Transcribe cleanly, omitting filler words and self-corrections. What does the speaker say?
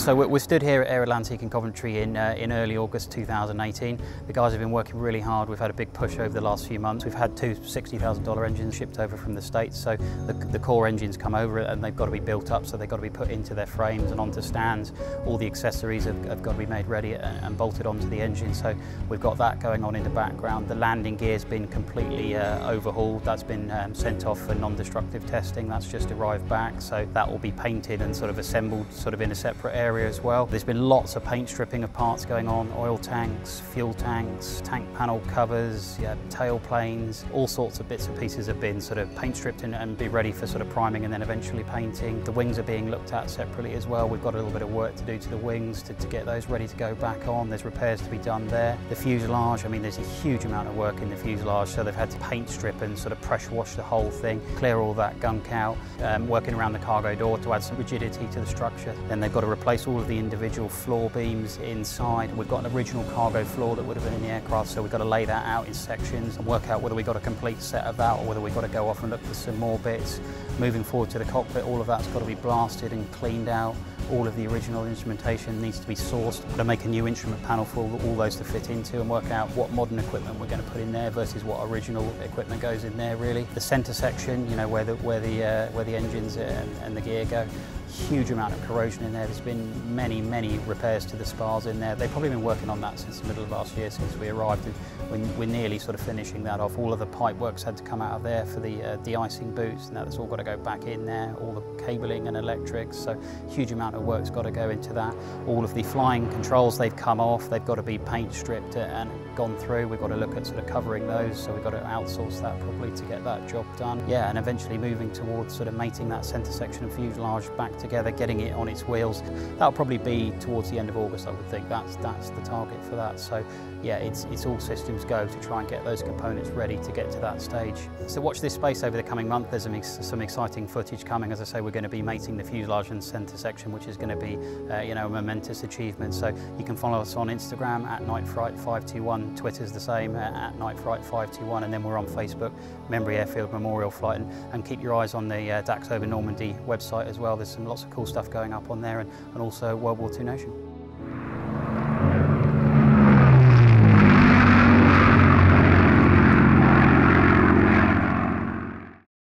So we're stood here at Air Atlantic in Coventry in early August 2018. The guys have been working really hard. We've had a big push over the last few months. We've had two $60,000 engines shipped over from the States. So the core engines come over and they've got to be built up, so they've got to be put into their frames and onto stands. All the accessories have got to be made ready and bolted onto the engine. So we've got that going on in the background. The landing gear's been completely overhauled. That's been sent off for non-destructive testing. That's just arrived back. So that will be painted and sort of assembled sort of in a separate area as well. There's been lots of paint stripping of parts going on, oil tanks, fuel tanks, tank panel covers, tail planes, all sorts of bits and pieces have been sort of paint stripped and be ready for sort of priming and then eventually painting. The wings are being looked at separately as well. We've got a little bit of work to do to the wings to get those ready to go back on. There's repairs to be done there. The fuselage, I mean, there's a huge amount of work in the fuselage, so they've had to paint strip and sort of pressure wash the whole thing, clear all that gunk out, working around the cargo door to add some rigidity to the structure. Then they've got to replace all of the individual floor beams inside. We've got an original cargo floor that would have been in the aircraft, so we've got to lay that out in sections and work out whether we've got a complete set of that or whether we've got to go off and look for some more bits. Moving forward to the cockpit, all of that's got to be blasted and cleaned out. All of the original instrumentation needs to be sourced. We're going to make a new instrument panel for all those to fit into and work out what modern equipment we're going to put in there versus what original equipment goes in there really. The centre section, you know, where the engines and the gear go, huge amount of corrosion in there. There's been many repairs to the spars in there. They've probably been working on that since the middle of last year, since we arrived. We're nearly sort of finishing that off. All of the pipe works had to come out of there for the de-icing boots. Now that's all got to go back in there. All the cabling and electrics, so huge amount of work's got to go into that. All of the flying controls, they've come off. They've got to be paint stripped and gone through. We've got to look at sort of covering those, so we've got to outsource that probably to get that job done. Yeah, and eventually moving towards sort of mating that centre section and fuselage back together, getting it on its wheels. That'll probably be towards the end of August, I would think. That's the target for that. So yeah, it's all systems go to try and get those components ready to get to that stage. So watch this space over the coming month. There's some exciting footage coming. As I say, we're going to be mating the fuselage and centre section, which is going to be you know, a momentous achievement. So you can follow us on Instagram at NightFright521. Twitter's the same at NightFright521, and then we're on Facebook, Membry Airfield Memorial Flight, and keep your eyes on the Dax over Normandy website as well. There's lots of cool stuff going up on there, and also World War II Nation.